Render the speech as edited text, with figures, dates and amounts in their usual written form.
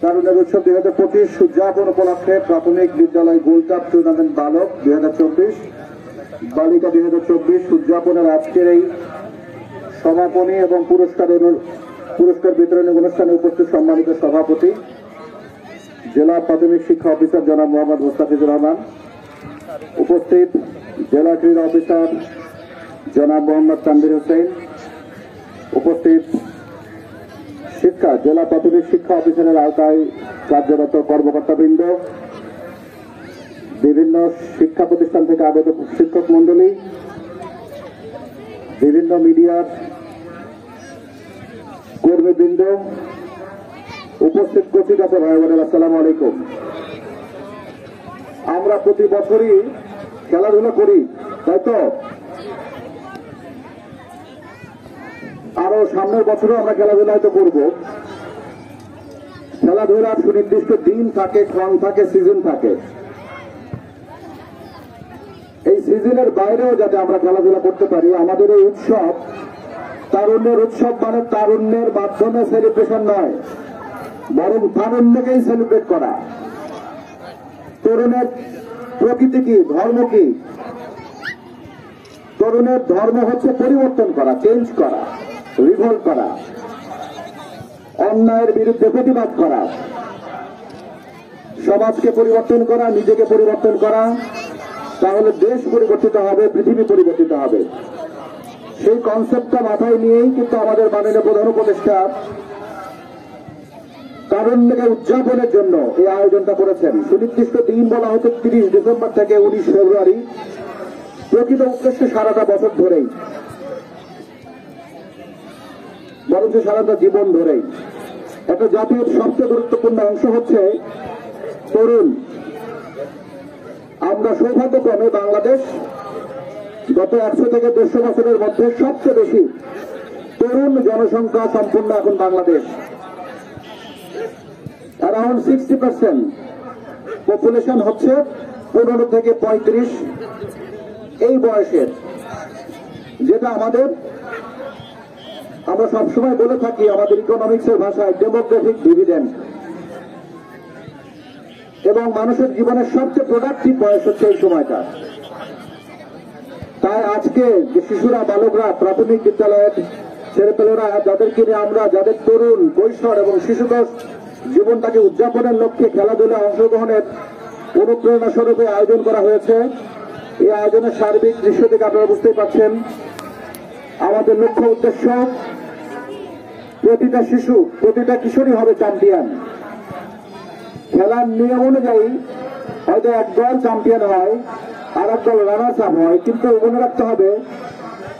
তারুণ্যের উৎসব 2025 উদযাপন উপলক্ষে প্রাথমিক বিদ্যালয় গোল্ডকাপ টুর্নামেন্ট বালক 2024 বালিকা 2024 উদযাপনের আজকের এই সমাপনী এবং পুরস্কার বিতরণী অনুষ্ঠানে উপস্থিত সম্মানিত সভাপতি জেলা প্রাথমিক শিক্ষা অফিসার জনাব মোহাম্মদ মুস্তাফিজুর রহমান, উপস্থিত জেলা ক্রীড়া অফিসার জনাব মোহাম্মদ তানভীর হোসেন, উপস্থিত জেলা প্রাথমিক শিক্ষা অফিসারের আওতায় কার্যরত কর্মকর্তাবৃন্দ, বিভিন্ন শিক্ষা প্রতিষ্ঠান থেকে আগত শিক্ষক মন্ডলী, বিভিন্ন মিডিয়ার কর্মীবৃন্দ, উপস্থিত কচিত আছে ভাই বোনেরা, আসসালামু আলাইকুম। আমরা প্রতি বছরই খেলাধুলা করি, তাই তো? আরো সামনের বছরও আমরা খেলাধুলা হয়তো করবো। খেলাধুলার সুনির্দিষ্ট দিন থাকে, ক্ষণ থাকে, সিজন থাকে। এই সিজনের বাইরেও যাতে আমরা খেলাধুলা করতে পারি, আমাদের এই উৎসব তারুণ্যের উৎসব মানে তারুণ্যের মাধ্যমে সেলিব্রেশন নয়, বরং তারুণ্যকেই সেলিব্রেট করা। তরুণের প্রকৃতি কি, ধর্ম কি? তরুণের ধর্ম হচ্ছে পরিবর্তন করা, চেঞ্জ করা, রিভল্ট করা, অন্যায়ের বিরুদ্ধে প্রতিবাদ করা, সমাজকে পরিবর্তন করা, নিজেকে পরিবর্তন করা। তাহলে দেশ পরিবর্তিত হবে, পৃথিবী পরিবর্তিত হবে। সেই কনসেপ্টটা মাথায় নিয়েই কিন্তু আমাদের মাননীয় প্রধান উপদেষ্টা তারুণ্যকে উদযাপনের জন্য এই আয়োজনটা করেছেন। সুনির্দিষ্ট দিন বলা হচ্ছে 30 ডিসেম্বর থেকে 19 ফেব্রুয়ারি। প্রকৃত উদ্দেশ্যে সারাটা বছর ধরেই, বরঞ্চ সারাটা জীবন ধরেই। একটা জাতির সবচেয়ে গুরুত্বপূর্ণ অংশ হচ্ছে তরুণ। আমরা সৌভাগ্যক্রমে বাংলাদেশ গত 100 থেকে 150 বছরের মধ্যে সবচেয়ে বেশি তরুণ জনসংখ্যা সম্পূর্ণ এখন বাংলাদেশ। অ্যারাউন্ড 60% পপুলেশন হচ্ছে 15 থেকে 35 এই বয়সের, যেটা আমরা সবসময় বলে থাকি আমাদের ইকোনমিক্সের ভাষায় ডেমোগ্রাফিক ডিভিডেন্ড। এবং মানুষের জীবনের সবচেয়ে প্রোডাক্টিভ বয়স হচ্ছে এই সময়টা। তাই আজকে যে শিশুরা, বালকরা, প্রাথমিক বিদ্যালয়ের ছেলেপেলেরা, যাদেরকে নিয়ে আমরা, যাদের তরুণ কৈশোর এবং শিশুদশ জীবনটাকে উদযাপনের লক্ষ্যে খেলাধুলা অংশগ্রহণের অনুপ্রেরণা স্বরূপে আয়োজন করা হয়েছে। এই আয়োজনের সার্বিক দৃশ্য থেকে আপনারা বুঝতেই পারছেন আমাদের লক্ষ্য উদ্দেশ্য প্রতিটা শিশু, প্রতিটা কিশোরী হবে চ্যাম্পিয়ন। খেলার নিয়ম অনুযায়ী হয়তো একদল চ্যাম্পিয়ন হয়, আর একদল রানার্স আপ হয়, কিন্তু মনে রাখতে হবে